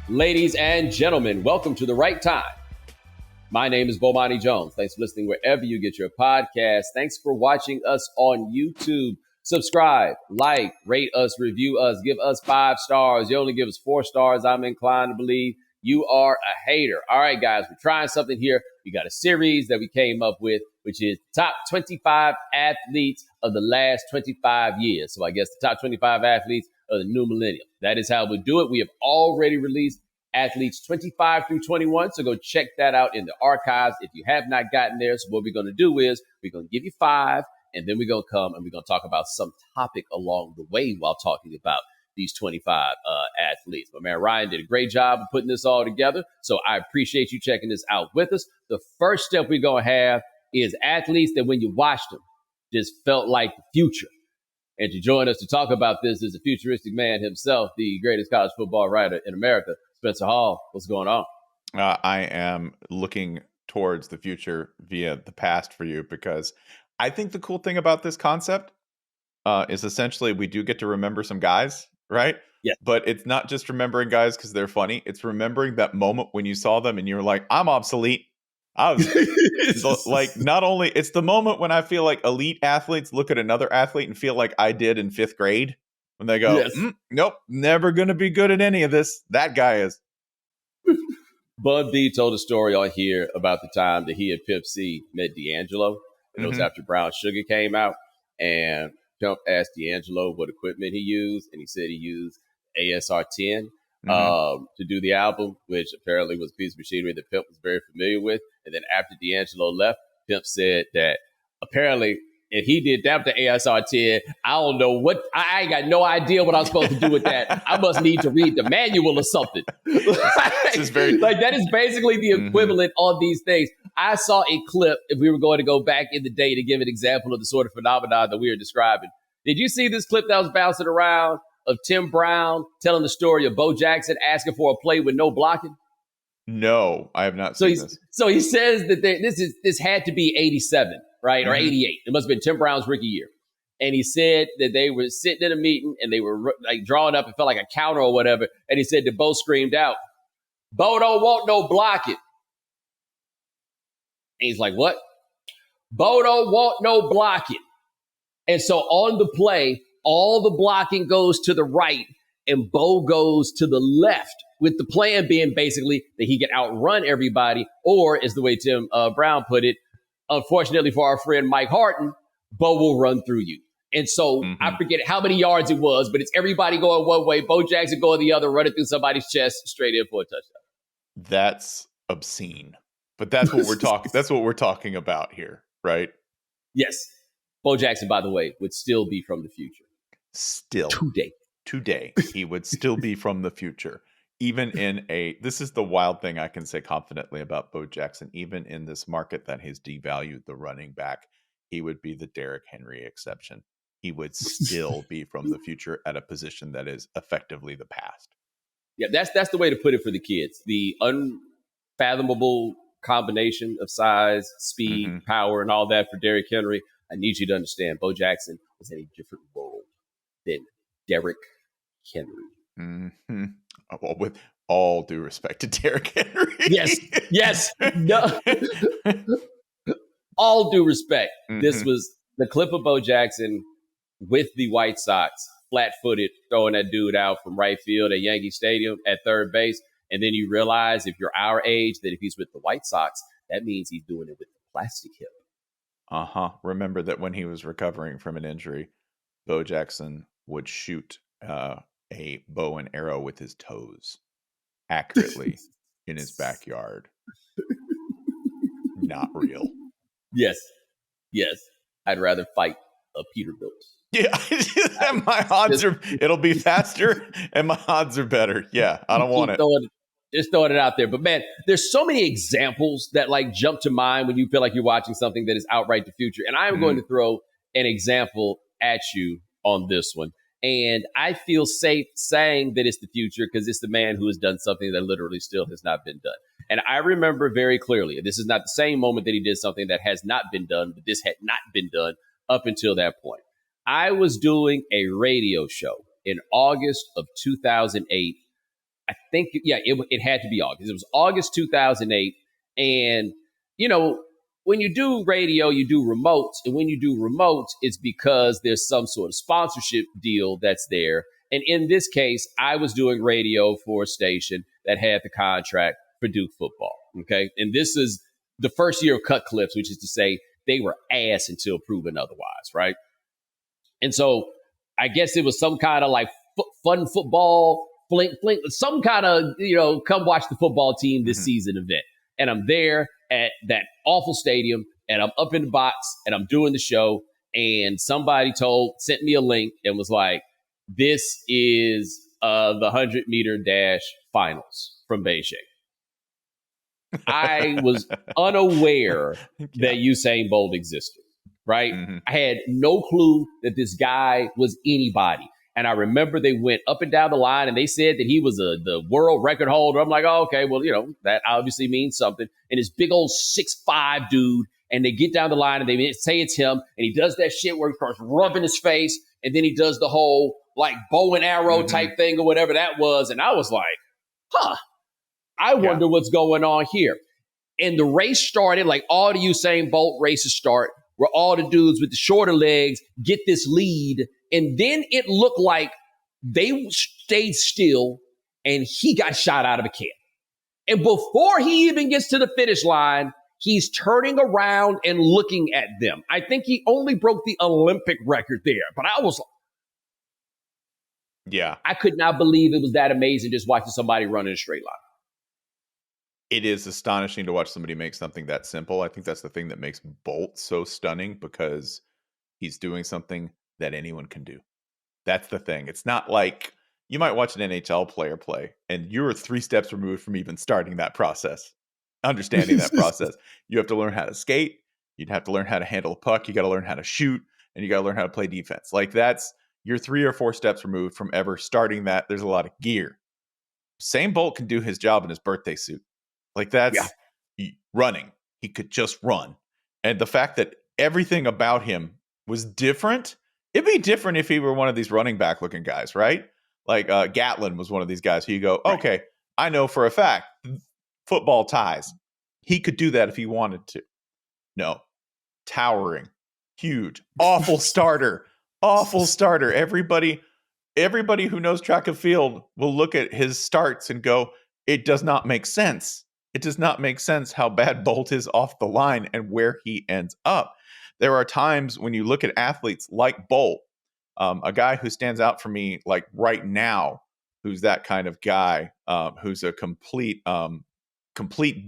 Ladies and gentlemen, welcome to The Right Time. My name is Bomani Jones. Thanks for listening wherever you get your podcast. Thanks for watching us on YouTube. Subscribe, like, rate us, review us, give us 5 stars. You only give us 4 stars. I'm inclined to believe you are a hater. All right, guys, we're trying something here. We got a series that we came up with, which is top 25 athletes of the last 25 years. So I guess the top 25 athletes of the new millennium. That is how we do it. We have already released athletes 25 through 21. So go check that out in the archives if you have not gotten there. So what we're going to do is we're going to give you 5, and then we're going to come and we're going to talk about some topic along the way while talking about these 25 athletes. My man Ryan did a great job of putting this all together. So I appreciate you checking this out with us. The first step we're going to have is athletes that when you watched them just felt like the future. And to join us to talk about this is a futuristic man himself, the greatest college football writer in America, Spencer Hall. What's going on? I am looking towards the future via the past for you, because I think the cool thing about this concept is essentially we do get to remember some guys, right? Yeah. But it's not just remembering guys because they're funny. It's remembering that moment when you saw them and you were like, I'm obsolete. I was like, not only it's the moment when I feel like elite athletes look at another athlete and feel like I did in 5th grade when they go, Yes. Nope, never going to be good at any of this. That guy is. Bud B told a story on here about the time that he and Pimp C met D'Angelo. And it was after Brown Sugar came out. And Pimp asked D'Angelo what equipment he used. And he said he used ASR 10 to do the album, which apparently was a piece of machinery that Pimp was very familiar with. And then after D'Angelo left, Pimp said that apparently if he did that with the ASR 10, I don't know what, I ain't got no idea what I'm supposed to do with that. I must need to read the manual or something. Like that is basically the equivalent on these things. I saw a clip, if we were going to go back in the day to give an example of the sort of phenomenon that we are describing. Did you see this clip that was bouncing around of Tim Brown telling the story of Bo Jackson asking for a play with no blocking? No, I have not seen this. So he says that this had to be 87, right? Or 88. It must have been Tim Brown's rookie year. And he said that they were sitting in a meeting and they were like drawing up, it felt like a counter or whatever. And he said that Bo screamed out, Bo don't want no blocking. And he's like, what? Bo don't want no blocking. And so on the play, all the blocking goes to the right and Bo goes to the left, with the plan being basically that he can outrun everybody, or as the way Tim Brown put it, unfortunately for our friend Mike Harton, Bo will run through you. And so I forget how many yards it was, but it's everybody going one way, Bo Jackson going the other, running through somebody's chest straight in for a touchdown. That's obscene. But that's what we're talking. That's what we're talking about here, right? Yes. Bo Jackson, by the way, would still be from the future. Still. Today, he would still be from the future. Even in this is the wild thing I can say confidently about Bo Jackson. Even in this market that has devalued the running back, he would be the Derrick Henry exception. He would still be from the future at a position that is effectively the past. Yeah, that's the way to put it for the kids. The unfathomable combination of size, speed, power, and all that for Derrick Henry. I need you to understand, Bo Jackson was in a different world than Derrick Henry. Well, with all due respect to Derrick Henry. Yes. No. All due respect. This was the clip of Bo Jackson with the White Sox, flat-footed, throwing that dude out from right field at Yankee Stadium at third base. And then you realize, if you're our age, that if he's with the White Sox, that means he's doing it with the plastic hip. Remember that when he was recovering from an injury, Bo Jackson would shoot a bow and arrow with his toes accurately in his backyard. Not real. Yes. I'd rather fight a Peterbilt. Yeah, my odds it'll be faster and my odds are better. Yeah, I don't want it. Just throwing it out there. But man, there's so many examples that like jump to mind when you feel like you're watching something that is outright the future. And I'm going to throw an example at you on this one. And I feel safe saying that it's the future because it's the man who has done something that literally still has not been done. And I remember very clearly, this is not the same moment that he did something that has not been done, but this had not been done up until that point. I was doing a radio show in August of 2008 I think, it had to be August. It was August 2008. And, when you do radio, you do remotes. And when you do remotes, it's because there's some sort of sponsorship deal that's there. And in this case, I was doing radio for a station that had the contract for Duke football. Okay. And this is the first year of Cut Clips, which is to say they were ass until proven otherwise. Right. And so I guess it was some kind of like fun football, flink, some kind of, come watch the football team this season event. And I'm there at that awful stadium and I'm up in the box and I'm doing the show. And somebody sent me a link and was like, this is the 100-meter dash finals from Beijing. I was unaware that Usain Bolt existed, right? I had no clue that this guy was anybody. And I remember they went up and down the line and they said that he was the world record holder. I'm like, oh, okay, well, that obviously means something. And this big old 6'5" dude, and they get down the line and they say it's him. And he does that shit where he starts rubbing his face. And then he does the whole like bow and arrow type thing or whatever that was. And I was like, I wonder what's going on here. And the race started, like all the Usain Bolt races start, where all the dudes with the shorter legs get this lead. And then it looked like they stayed still and he got shot out of a cannon. And before he even gets to the finish line, he's turning around and looking at them. I think he only broke the Olympic record there. But I was I could not believe it was that amazing just watching somebody run in a straight line. It is astonishing to watch somebody make something that simple. I think that's the thing that makes Bolt so stunning, because he's doing something that anyone can do. That's the thing. It's not like you might watch an NHL player play and you're 3 steps removed from even starting that process, understanding that process. You have to learn how to skate. You'd have to learn how to handle a puck. You got to learn how to shoot, and you got to learn how to play defense. Like you're 3 or 4 steps removed from ever starting that. There's a lot of gear. Usain Bolt can do his job in his birthday suit. Like that's running. He could just run. And the fact that everything about him was different. It'd be different if he were one of these running back looking guys, right? Like Gatlin was one of these guys who you go, okay, I know for a fact, football ties. He could do that if he wanted to. No. Towering. Huge. Awful starter. Awful starter. Everybody who knows track and field will look at his starts and go, it does not make sense. It does not make sense how bad Bolt is off the line and where he ends up. There are times when you look at athletes like Bolt, a guy who stands out for me like right now, who's that kind of guy, who's a complete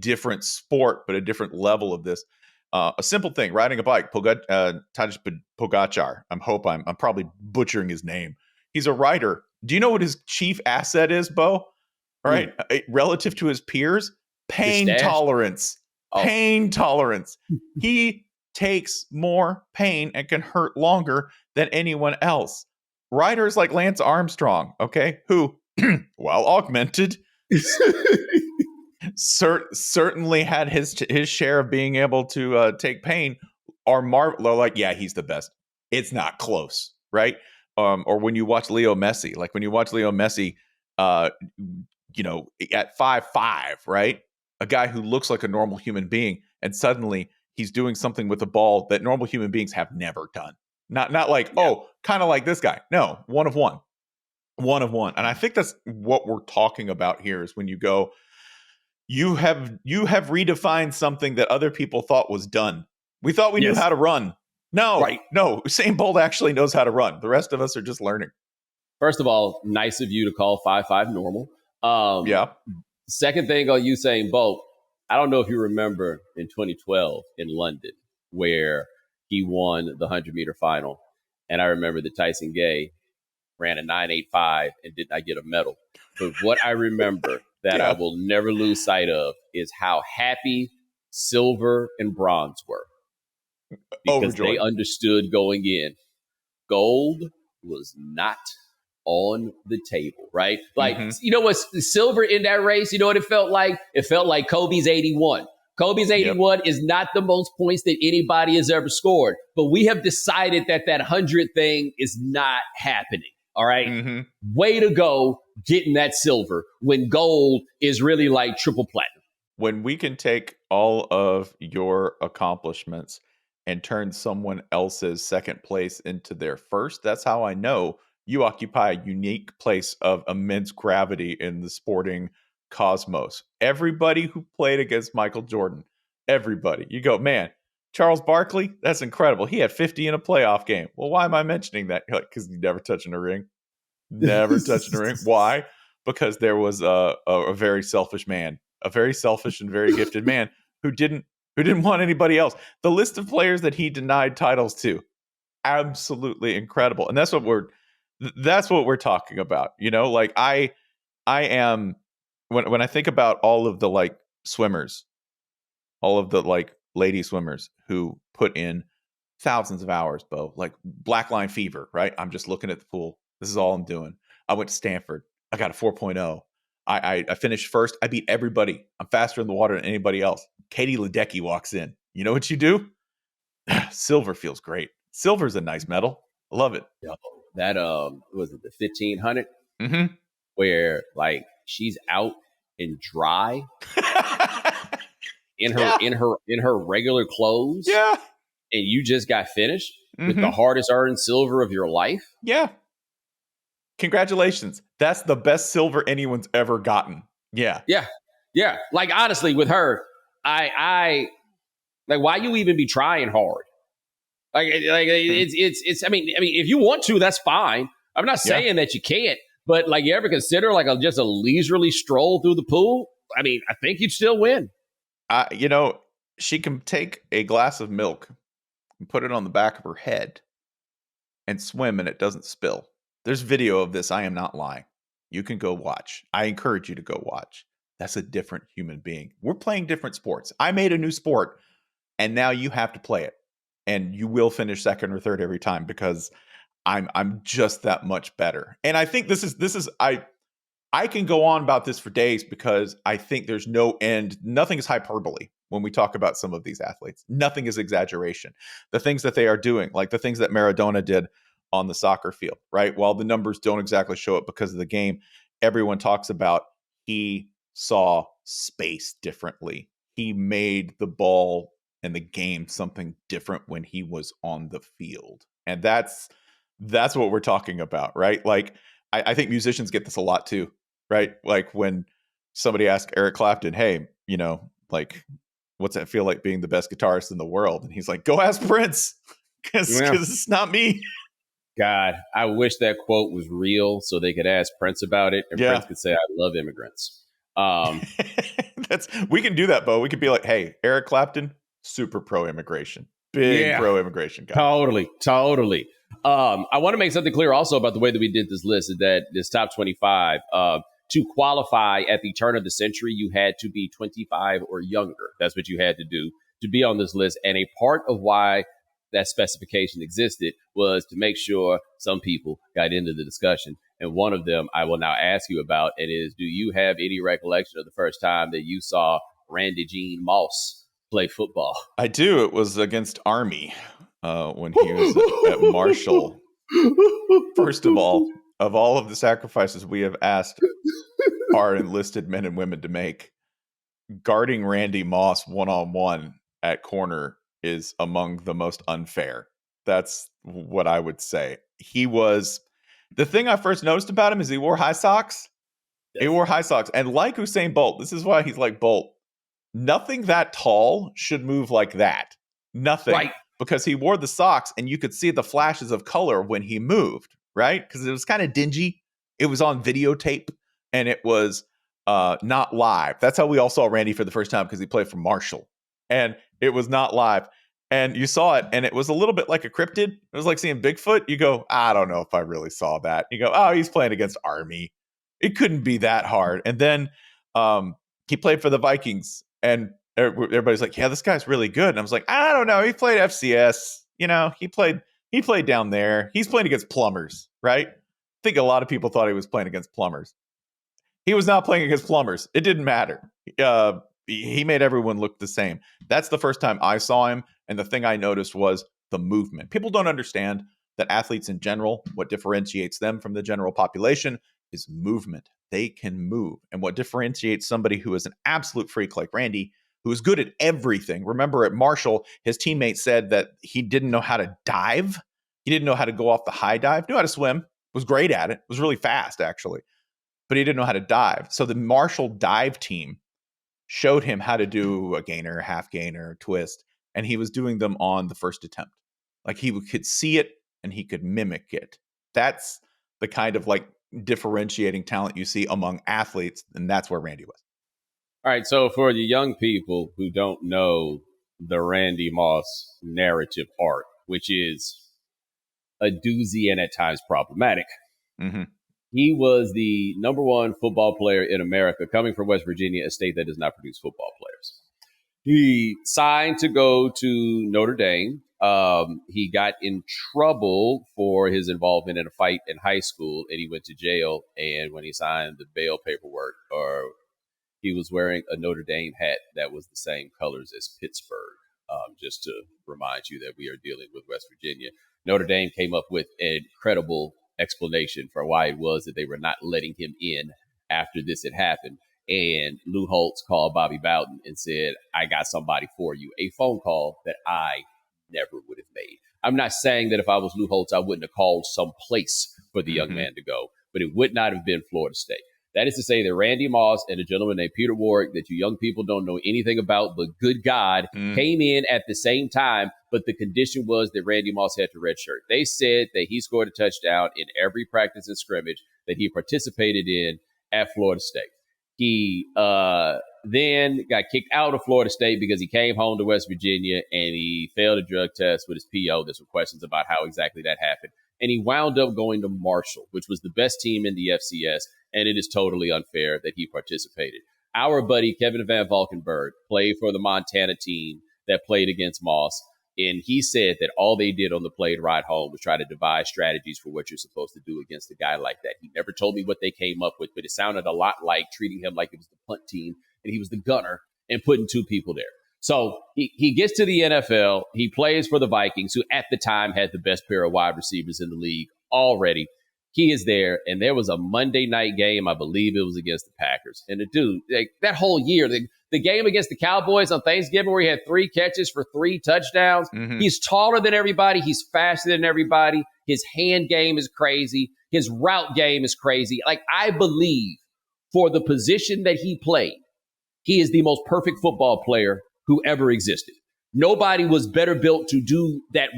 different sport, but a different level of this. A simple thing, riding a bike, Tadej Pogacar. I'm probably butchering his name. He's a rider. Do you know what his chief asset is, Bo? All right. Relative to his peers, pain tolerance. Pain tolerance. He takes more pain and can hurt longer than anyone else. Riders like Lance Armstrong, okay, who, while augmented, certainly had his share of being able to take pain, are like, yeah, he's the best. It's not close, right? Or when you watch Leo Messi, at 5'5", right? A guy who looks like a normal human being, and suddenly he's doing something with the ball that normal human beings have never done. Not like, kind of like this guy. No, one of one. And I think that's what we're talking about here is when you go, you have redefined something that other people thought was done. We thought we knew how to run. No, Usain Bolt actually knows how to run. The rest of us are just learning. First of all, nice of you to call 5'5" normal. Second thing on Usain Bolt, I don't know if you remember in 2012 in London where he won the 100-meter final. And I remember that Tyson Gay ran a 9.85 and did not get a medal. But what I remember that I will never lose sight of is how happy silver and bronze were. Because they understood going in, gold was not on the table, right? Like, you know what's silver in that race? You know what it felt like? It felt like Kobe's 81. Kobe's 81 is not the most points that anybody has ever scored, but we have decided that 100 thing is not happening. All right. Way to go. getting that silver when gold is really like triple platinum. When we can take all of your accomplishments and turn someone else's second place into their first, that's how I know you occupy a unique place of immense gravity in the sporting cosmos. Everybody who played against Michael Jordan, everybody, you go, man, Charles Barkley, that's incredible. He had 50 in a playoff game. Well, why am I mentioning that? Because you never touching a ring. Never touching a ring. Why? Because there was a very selfish man, a very selfish and very gifted man who didn't want anybody else. The list of players that he denied titles to, absolutely incredible. And that's what we're talking about. You know, like I am when I think about all of the like swimmers, all of the like lady swimmers who put in thousands of hours, Bo, like black line fever, right? I'm just looking at the pool. This is all I'm doing. I went to Stanford. I got a 4.0. I finished first. I beat everybody. I'm faster in the water than anybody else. Katie Ledecky walks in. You know what you do? Silver feels great. Silver's a nice medal. I love it. Yo, that was it the 1500 Mm-hmm. where like she's out and dry in her regular clothes. Yeah. And you just got finished with Mm-hmm. the hardest earned silver of your life. Yeah. Congratulations. That's the best silver anyone's ever gotten. Yeah. Yeah. Yeah. Like honestly, with her, I like why you even be trying hard? It's I mean, if you want to, that's fine. I'm not saying that you can't, but like you ever consider like just a leisurely stroll through the pool? I mean, I think you'd still win. You know, she can take a glass of milk and put it on the back of her head and swim and it doesn't spill. There's video of this. I am not lying. You can go watch. I encourage you to go watch. That's a different human being. We're playing different sports. I made a new sport and now you have to play it. And you will finish second or third every time because I'm just that much better. And I think this is I can go on about this for days because I think there's no end. Nothing is hyperbole when we talk about some of these athletes. Nothing is exaggeration. The things that they are doing, like the things that Maradona did on the soccer field, right? While the numbers don't exactly show it because of the game, everyone talks about he saw space differently. He made the ball and the game something different when he was on the field. And that's what we're talking about, right? Like, I think musicians get this a lot too, right? Like when somebody asked Eric Clapton, hey, you know, like, what's that feel like being the best guitarist in the world? And he's like, go ask Prince, because it's not me. God, I wish that quote was real so they could ask Prince about it and Prince could say, I love immigrants. We can do that, Bo. We could be like, hey, Eric Clapton, super pro-immigration. Big pro-immigration guy. Totally. I want to make something clear also about the way that we did this list, is that this top 25, to qualify at the turn of the century, you had to be 25 or younger. That's what you had to do to be on this list. And a part of why that specification existed was to make sure some people got into the discussion. And one of them I will now ask you about, and is, do you have any recollection of the first time that you saw Randy Gene Moss play football? I do. It was against Army when he was at Marshall. First of all of the sacrifices we have asked our enlisted men and women to make, guarding Randy Moss one-on-one at corner is among the most unfair. That's what I would say. He was... The thing I first noticed about him is he wore high socks. Yes. He wore high socks. And like Usain Bolt, this is why he's like Bolt. Nothing that tall should move like that. Nothing. Right. Because he wore the socks and you could see the flashes of color when he moved, right? Because it was kind of dingy. It was on videotape and it was not live. That's how we all saw Randy for the first time, because he played for Marshall. And it was not live. And you saw it, and it was a little bit like a cryptid. It was like seeing Bigfoot. You go, I don't know if I really saw that. You go, oh, he's playing against Army. It couldn't be that hard. And then he played for the Vikings, and everybody's like, yeah, this guy's really good. And I was like, I don't know. He played FCS. You know, he played down there. He's playing against plumbers, right? I think a lot of people thought he was playing against plumbers. He was not playing against plumbers. It didn't matter. He made everyone look the same. That's the first time I saw him. And the thing I noticed was the movement. People don't understand that athletes in general, what differentiates them from the general population is movement. They can move. And what differentiates somebody who is an absolute freak like Randy, who is good at everything. Remember at Marshall, his teammate said that he didn't know how to dive. He didn't know how to go off the high dive, knew how to swim, was great at it, was really fast actually, but he didn't know how to dive. So the Marshall dive team showed him how to do a gainer, half gainer, twist, and he was doing them on the first attempt. Like he could see it and he could mimic it. That's the kind of like differentiating talent you see among athletes, and that's where Randy was. All right, so for the young people who don't know the Randy Moss narrative arc, which is a doozy and at times problematic, he was the number one football player in America coming from West Virginia, a state that does not produce football players. He signed to go to Notre Dame. He got in trouble for his involvement in a fight in high school, and he went to jail. And when he signed the bail paperwork, he was wearing a Notre Dame hat that was the same colors as Pittsburgh, just to remind you that we are dealing with West Virginia. Notre Dame came up with an incredible explanation for why it was that they were not letting him in after this had happened. And Lou Holtz called Bobby Bowden and said, I got somebody for you. A phone call that I never would have made. I'm not saying that if I was Lou Holtz, I wouldn't have called some place for the young man to go, but it would not have been Florida State. That is to say that Randy Moss and a gentleman named Peter Warwick, that you young people don't know anything about, but good God, came in at the same time. But the condition was that Randy Moss had to redshirt. They said that he scored a touchdown in every practice and scrimmage that he participated in at Florida State. He then got kicked out of Florida State because he came home to West Virginia and he failed a drug test with his PO. There's some questions about how exactly that happened. And he wound up going to Marshall, which was the best team in the FCS. And it is totally unfair that he participated. Our buddy, Kevin Van Valkenburg, played for the Montana team that played against Moss. And he said that all they did on the plane ride home was try to devise strategies for what you're supposed to do against a guy like that. He never told me what they came up with, but it sounded a lot like treating him like it was the punt team and he was the gunner and putting two people there. So he gets to the NFL. He plays for the Vikings, who at the time had the best pair of wide receivers in the league already. He is there, and there was a Monday night game. I believe it was against the Packers. And the dude, like, that whole year, the game against the Cowboys on Thanksgiving where he had 3 catches for 3 touchdowns, he's taller than everybody. He's faster than everybody. His hand game is crazy. His route game is crazy. Like, I believe for the position that he played, he is the most perfect football player who ever existed. Nobody was better built to do that,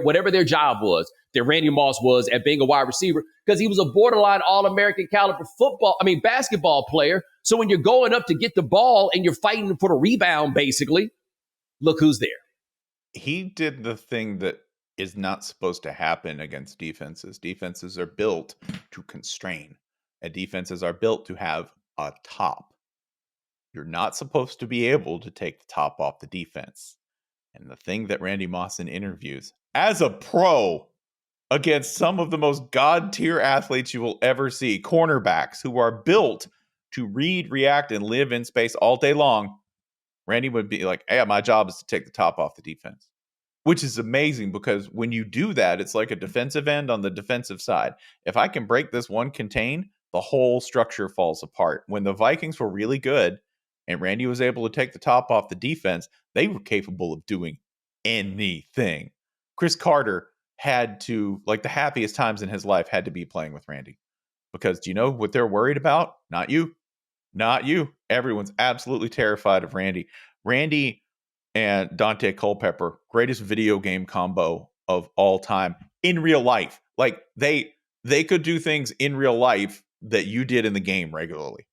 whatever their job was, that Randy Moss was at being a wide receiver, because he was a borderline All-American caliber basketball player. So when you're going up to get the ball and you're fighting for the rebound, basically, look who's there. He did the thing that is not supposed to happen against defenses. Defenses are built to constrain, and defenses are built to have a top. You're not supposed to be able to take the top off the defense. And the thing that Randy Moss in interviews as a pro against some of the most god-tier athletes you will ever see, cornerbacks who are built to read, react, and live in space all day long, Randy would be like, hey, my job is to take the top off the defense. Which is amazing, because when you do that, it's like a defensive end on the defensive side. If I can break this one contain, the whole structure falls apart. When the Vikings were really good and Randy was able to take the top off the defense, they were capable of doing anything. Chris Carter had to, like, the happiest times in his life had to be playing with Randy. Because do you know what they're worried about? Not you. Not you. Everyone's absolutely terrified of Randy. Randy and Dante Culpepper, greatest video game combo of all time in real life. Like, they could do things in real life that you did in the game regularly.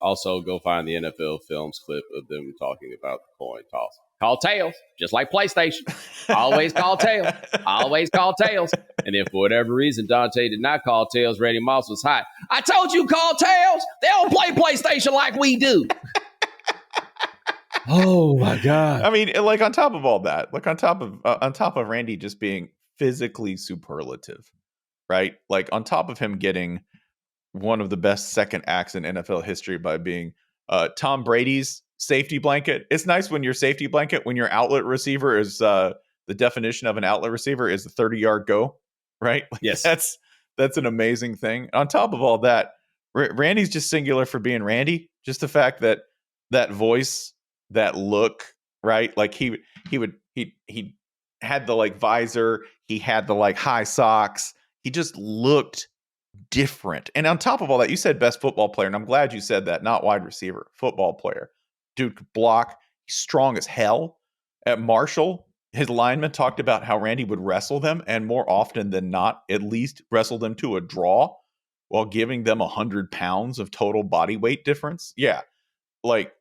Also, go find the NFL Films clip of them talking about the coin toss. Call tails, just like PlayStation. Always call tails. Always call tails. And then for whatever reason, Dante did not call tails. Randy Moss was hot. I told you call tails. They don't play PlayStation like we do. Oh my God. I mean, like, on top of all that, like on top of Randy just being physically superlative, right? Like, on top of him getting one of the best second acts in NFL history by being Tom Brady's safety blanket. It's nice when your safety blanket, when your outlet receiver is the definition of an outlet receiver is the 30-yard go, right? Like, yes. That's an amazing thing. On top of all that, Randy's just singular for being Randy. Just the fact that that voice, that look, right? Like he had the like visor, he had the like high socks. He just looked different. And on top of all that, you said best football player, and I'm glad you said that, not wide receiver, football player. Dude could block, he's strong as hell. At Marshall, his linemen talked about how Randy would wrestle them, and more often than not, at least wrestle them to a draw while giving them 100 pounds of total body weight difference. Yeah, like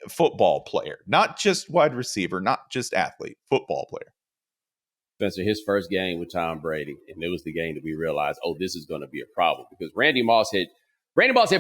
football player, not just wide receiver, not just athlete, football player. Spencer, his first game with Tom Brady, and it was the game that we realized, oh, this is going to be a problem because Randy Moss had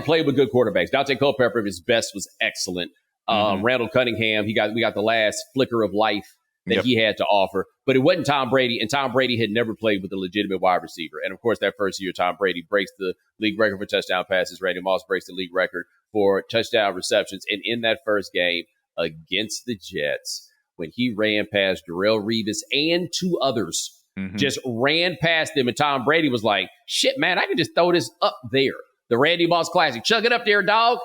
played with good quarterbacks. Dante Culpepper, his best was excellent. Randall Cunningham, we got the last flicker of life that he had to offer, but it wasn't Tom Brady, and Tom Brady had never played with a legitimate wide receiver. And of course, that first year, Tom Brady breaks the league record for touchdown passes. Randy Moss breaks the league record for touchdown receptions. And in that first game against the Jets, when he ran past Darrelle Revis and two others, just ran past them, and Tom Brady was like, shit, man, I can just throw this up there. The Randy Moss Classic. Chug it up there, dog.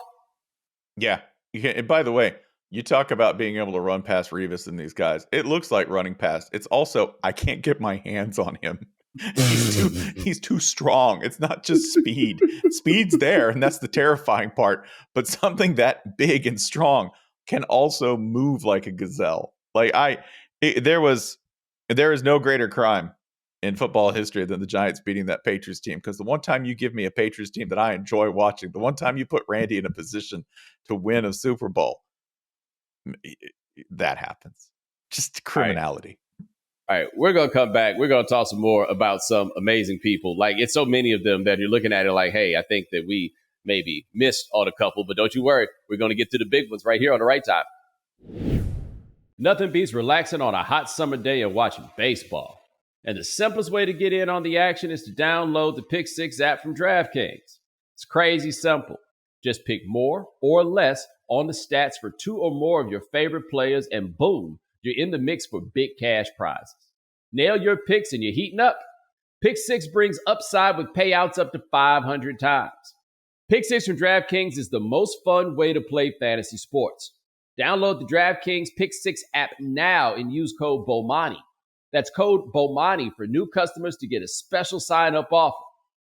Yeah. And by the way, you talk about being able to run past Revis and these guys. It looks like running past. It's also, I can't get my hands on him. He's too strong. It's not just speed. Speed's there, and that's the terrifying part. But something that big and strong can also move like a gazelle. Like there is no greater crime in football history than the Giants beating that Patriots team. Because the one time you give me a Patriots team that I enjoy watching, the one time you put Randy in a position to win a Super Bowl, that happens. Just criminality. All right, we're going to come back. We're going to talk some more about some amazing people. Like, it's so many of them that you're looking at it like, hey, I think that we maybe missed on a couple, but don't you worry. We're going to get to the big ones right here on the right time. Nothing beats relaxing on a hot summer day and watching baseball. And the simplest way to get in on the action is to download the Pick 6 app from DraftKings. It's crazy simple. Just pick more or less on the stats for two or more of your favorite players, and boom, you're in the mix for big cash prizes. Nail your picks and you're heating up. Pick 6 brings upside with payouts up to 500 times. Pick 6 from DraftKings is the most fun way to play fantasy sports. Download the DraftKings Pick 6 app now and use code Bomani. That's code Bomani for new customers to get a special sign-up offer.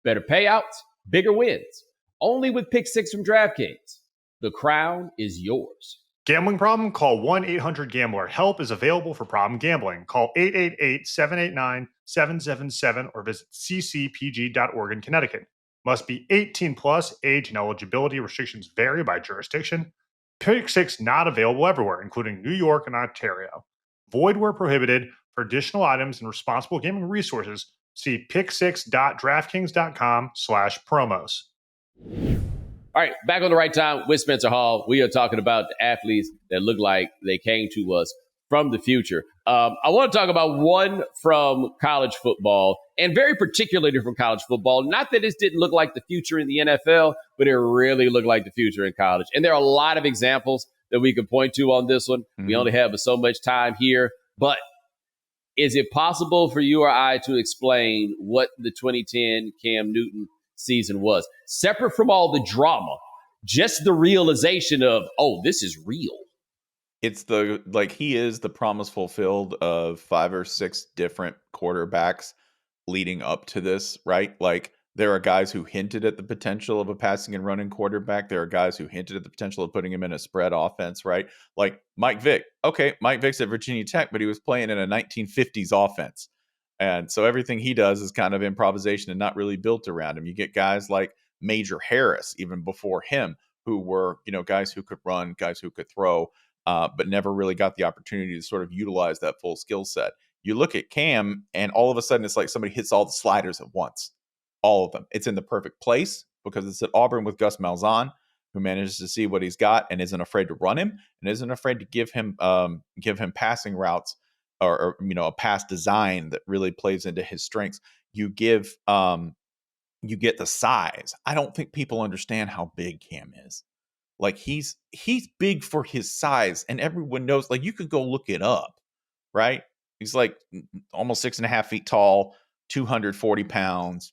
Better payouts, bigger wins. Only with Pick 6 from DraftKings. The crown is yours. Gambling problem? Call 1-800-GAMBLER. Help is available for problem gambling. Call 888-789-777 or visit ccpg.org in Connecticut. Must be 18 plus. Age and eligibility restrictions vary by jurisdiction. Pick 6 not available everywhere, including New York and Ontario. Void where prohibited. For additional items and responsible gaming resources, see pick6.draftkings.com/promos. All right, back on the right time with Spencer Hall. We are talking about the athletes that look like they came to us from the future. I want to talk about one from college football, and very particularly from college football. Not that this didn't look like the future in the NFL, but it really looked like the future in college. And there are a lot of examples that we can point to on this one. We only have so much time here, but is it possible for you or I to explain what the 2010 Cam Newton season was? Separate from all the drama, just the realization of, oh, this is real. It's he is the promise fulfilled of 5 or 6 different quarterbacks leading up to this, right? Like, there are guys who hinted at the potential of a passing and running quarterback. There are guys who hinted at the potential of putting him in a spread offense, right? Like Mike Vick. Okay, Mike Vick's at Virginia Tech, but he was playing in a 1950s offense. And so everything he does is kind of improvisation and not really built around him. You get guys like Major Harris, even before him, who were, guys who could run, guys who could throw, but never really got the opportunity to sort of utilize that full skill set. You look at Cam, and all of a sudden it's like somebody hits all the sliders at once. All of them. It's in the perfect place because it's at Auburn with Gus Malzahn, who manages to see what he's got and isn't afraid to run him and isn't afraid to give him passing routes or a pass design that really plays into his strengths. You get the size. I don't think people understand how big Cam is. Like, he's big for his size, and everyone knows. Like, you could go look it up, right? He's like almost 6.5 feet tall, 240 pounds.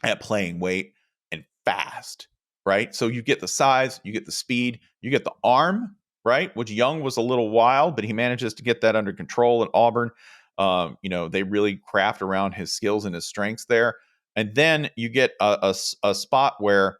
at playing weight and fast, right? So you get the size, you get the speed, you get the arm, right? Which Young was a little wild, but he manages to get that under control at Auburn. They really craft around his skills and his strengths there. And then you get a spot where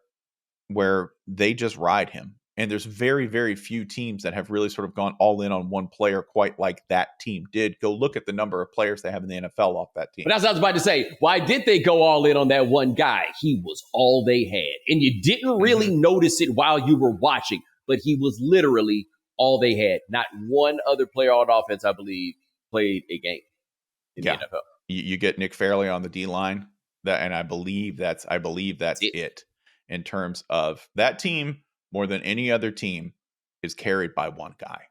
they just ride him. And there's very, very few teams that have really sort of gone all in on one player quite like that team did. Go look at the number of players they have in the NFL off that team. But that's what I was about to say. Why did they go all in on that one guy? He was all they had. And you didn't really notice it while you were watching, but he was literally all they had. Not one other player on offense, I believe, played a game in the NFL. You get Nick Fairley on the D-line, and I believe that's it. In terms of that team, more than any other team, is carried by one guy,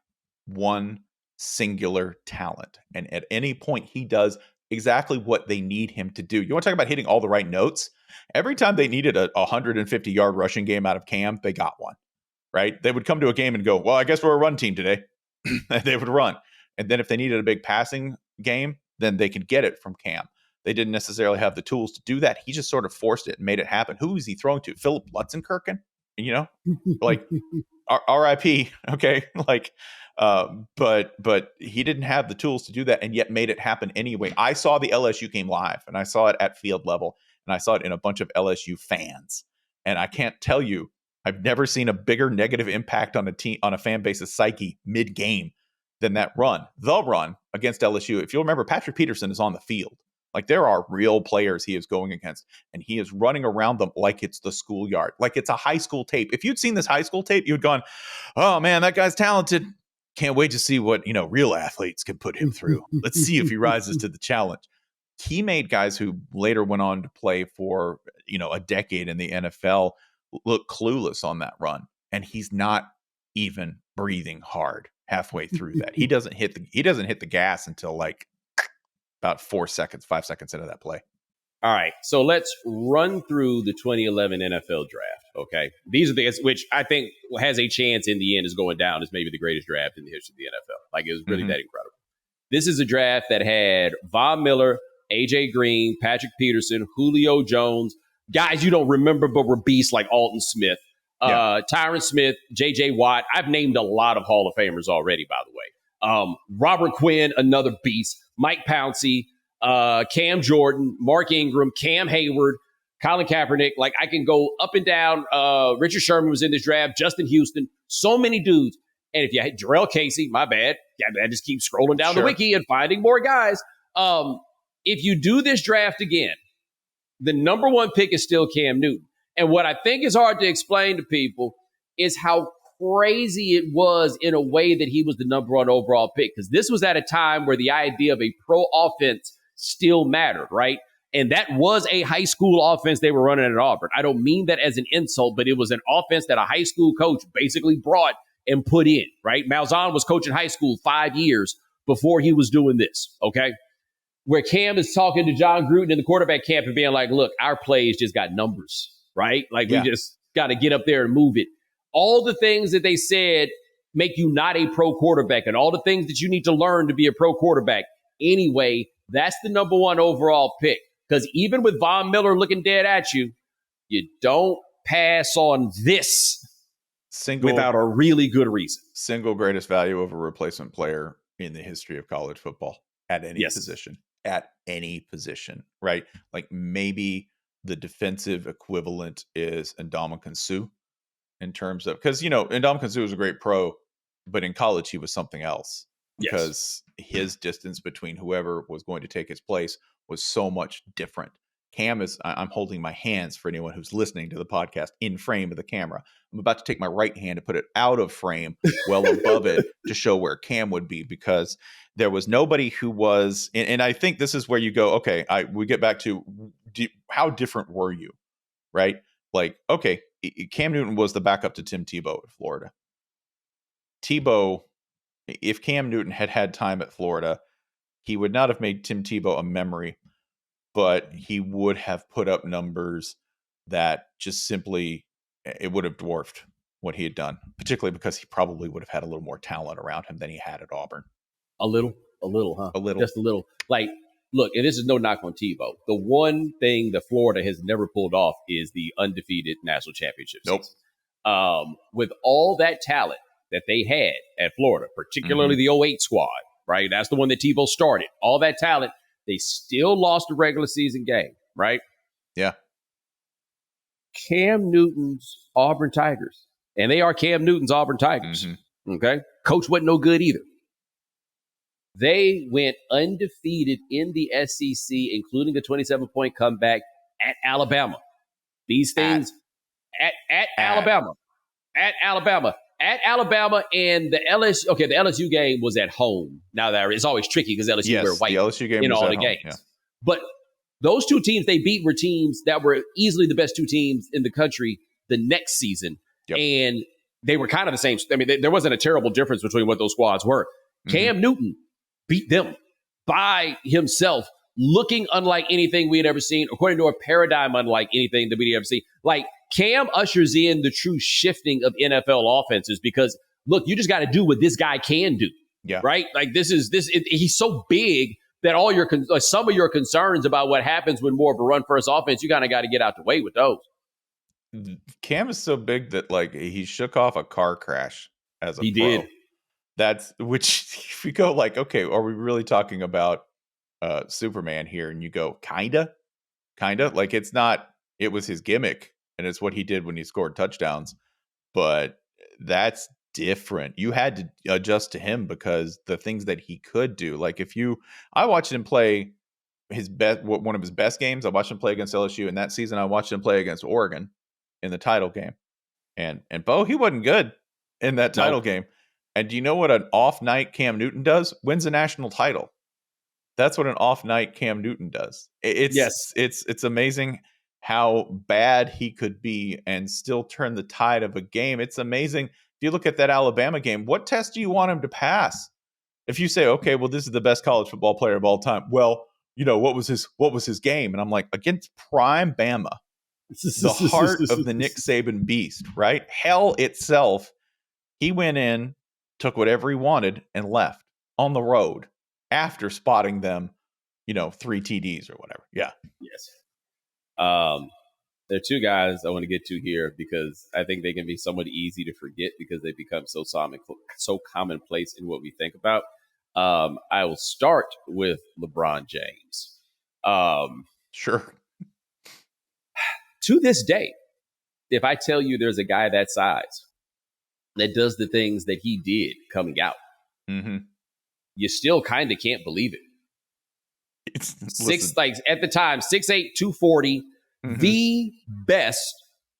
one singular talent. And at any point, he does exactly what they need him to do. You want to talk about hitting all the right notes? Every time they needed a 150-yard rushing game out of Cam, they got one, right? They would come to a game and go, well, I guess we're a run team today. And they would run. And then if they needed a big passing game, then they could get it from Cam. They didn't necessarily have the tools to do that. He just sort of forced it and made it happen. Who is he throwing to? Philip Lutzenkirchen? Like RIP. Okay. But he didn't have the tools to do that and yet made it happen anyway. I saw the LSU game live and I saw it at field level and I saw it in a bunch of LSU fans. And I can't tell you, I've never seen a bigger negative impact on a fan base's psyche mid-game than that run. The run against LSU. If you'll remember, Patrick Peterson is on the field. Like there are real players he is going against, and he is running around them like it's the schoolyard, like it's a high school tape. If you'd seen this high school tape, you'd gone, "Oh man, that guy's talented. Can't wait to see what real athletes can put him through. Let's see if he rises to the challenge." He made guys who later went on to play for a decade in the NFL look clueless on that run, and he's not even breathing hard halfway through that. He doesn't hit the gas until like about 5 seconds into that play. All right, so let's run through the 2011 NFL draft, okay? These are the which I think has a chance in the end is going down as maybe the greatest draft in the history of the NFL. Like, it was really that incredible. This is a draft that had Von Miller, A.J. Green, Patrick Peterson, Julio Jones, guys you don't remember but were beasts like Alton Smith, Tyron Smith, J.J. Watt. I've named a lot of Hall of Famers already, by the way. Robert Quinn, another beast. Mike Pouncey, Cam Jordan, Mark Ingram, Cam Hayward, Colin Kaepernick. Like, I can go up and down. Richard Sherman was in this draft. Justin Houston. So many dudes. And if you had Jarrell Casey, my bad. I just keep scrolling down the wiki and finding more guys. If you do this draft again, the number one pick is still Cam Newton. And what I think is hard to explain to people is how crazy it was in a way that he was the number one overall pick, because this was at a time where the idea of a pro offense still mattered, right? And that was a high school offense they were running at Auburn. I don't mean that as an insult, but it was an offense that a high school coach basically brought and put in, right? Malzahn was coaching high school 5 years before he was doing this, okay? Where Cam is talking to John Gruden in the quarterback camp and being like, look, our plays just got numbers, right? Like, we just got to get up there and move it. All the things that they said make you not a pro quarterback, and all the things that you need to learn to be a pro quarterback. Anyway, that's the number one overall pick. Because even with Von Miller looking dead at you, you don't pass on this without a really good reason. Single greatest value of a replacement player in the history of college football at any position. At any position, right? Like, maybe the defensive equivalent is Ndamukong Suh. In terms of, because, Ndamukong Suh was a great pro, but in college he was something else because his distance between whoever was going to take his place was so much different. Cam is, I'm holding my hands for anyone who's listening to the podcast in frame of the camera. I'm about to take my right hand and put it out of frame well above it to show where Cam would be, because there was nobody who was, and I think this is where you go, okay, we get back to how different were you, right? Like, okay, Cam Newton was the backup to Tim Tebow at Florida. Tebow, if Cam Newton had had time at Florida, he would not have made Tim Tebow a memory, but he would have put up numbers that just simply, it would have dwarfed what he had done, particularly because he probably would have had a little more talent around him than he had at Auburn. A little, huh? A little. Just a little. Like, look, and this is no knock on Tebow. The one thing that Florida has never pulled off is the undefeated national championship Nope. season. With all that talent that they had at Florida, particularly the '08 squad, right? That's the one that Tebow started. All that talent, they still lost the regular season game, right? Yeah. Cam Newton's Auburn Tigers, and they are Cam Newton's Auburn Tigers. Okay, coach wasn't no good either. They went undefeated in the SEC, including a 27-point comeback at Alabama. These things at Alabama, and the LSU. Okay, the LSU game was at home. Now that it's always tricky because LSU wear white the LSU game in was all at the home, games. yeah. But those two teams they beat were teams that were easily the best two teams in the country the next season, and they were kind of the same. I mean, there wasn't a terrible difference between what those squads were. Cam Newton beat them by himself, looking unlike anything we had ever seen, according to a paradigm unlike anything that we'd ever seen. Like, Cam ushers in the true shifting of NFL offenses because, look, you just got to do what this guy can do, right? Like, he's so big that all your some of your concerns about what happens when more of a run-first offense, you kind of got to get out the way with those. Cam is so big that, like, he shook off a car crash as a pro. Did. That's, which, if you go like, okay, are we really talking about Superman here? And you go, kinda, like, it's not, it was his gimmick and it's what he did when he scored touchdowns, but that's different. You had to adjust to him because the things that he could do, like, I watched him play one of his best games. I watched him play against LSU, and that season I watched him play against Oregon in the title game. And Bo, he wasn't good in that title game. And do you know what an off night Cam Newton does? Wins a national title. That's what an off night Cam Newton does. It's amazing how bad he could be and still turn the tide of a game. It's amazing. If you look at that Alabama game, what test do you want him to pass? If you say, okay, well, this is the best college football player of all time. Well, you know, what was his game? And I'm like, against prime Bama, the heart of the Nick Saban beast, right? Hell itself. He went in, took whatever he wanted, and left on the road after spotting them, 3 TDs or whatever. Yeah. Yes. There are two guys I want to get to here because I think they can be somewhat easy to forget because they become so commonplace in what we think about. I will start with LeBron James. Sure. To this day, if I tell you there's a guy that size that does the things that he did coming out, you still kind of can't believe it. At the time, 6'8", 240, the best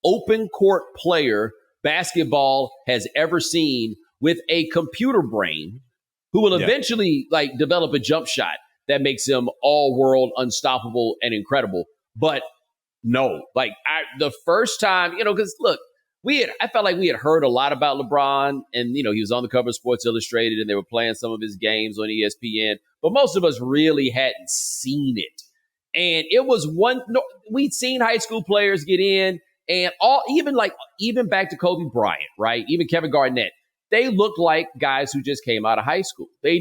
open court player basketball has ever seen, with a computer brain who will eventually develop a jump shot that makes him all world, unstoppable, and incredible. But no, the first time, because look, I felt like we had heard a lot about LeBron, and he was on the cover of Sports Illustrated, and they were playing some of his games on ESPN, but most of us really hadn't seen it. And it was we'd seen high school players get in, and even back to Kobe Bryant, right? Even Kevin Garnett, they looked like guys who just came out of high school. They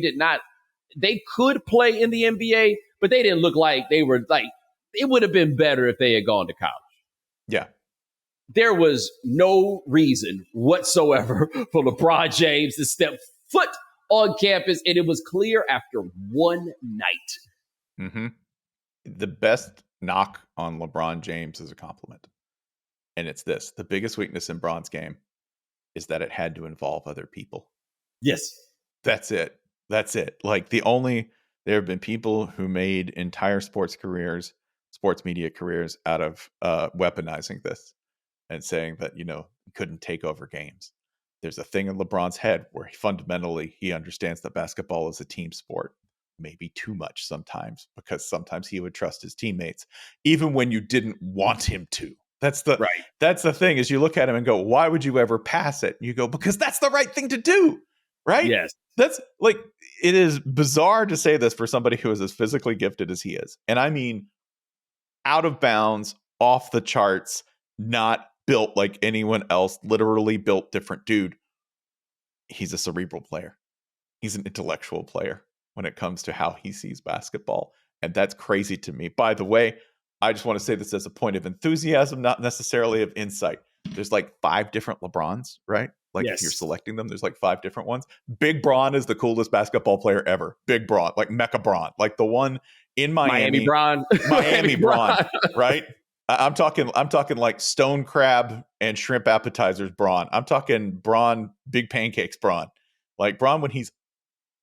could play in the NBA, but they didn't look like they were it would have been better if they had gone to college. Yeah. There was no reason whatsoever for LeBron James to step foot on campus, and it was clear after one night. The best knock on LeBron James is a compliment. And it's this. The biggest weakness in Bron's game is that it had to involve other people. Yes. That's it. Like, there have been people who made entire sports media careers out of weaponizing this and saying that, he couldn't take over games. There's a thing in LeBron's head where he understands that basketball is a team sport. Maybe too much sometimes, because sometimes he would trust his teammates, even when you didn't want him to. That's the thing, is you look at him and go, why would you ever pass it? And you go, because that's the right thing to do. Right? Yes. That's it is bizarre to say this for somebody who is as physically gifted as he is. And I mean, out of bounds, off the charts, not built like anyone else, literally built different dude. He's a cerebral player. He's an intellectual player when it comes to how he sees basketball. And that's crazy to me. By the way, I just want to say this as a point of enthusiasm, not necessarily of insight. There's like 5 different LeBrons, right? Like if you're selecting them, there's like 5 different ones. Big Bron is the coolest basketball player ever. Big Bron, like Mecha Bron, like the one in Miami. Bron. Miami Bron, right? I'm talking like stone crab and shrimp appetizers Bron. I'm talking Bron, big pancakes Bron. Like Bron when he's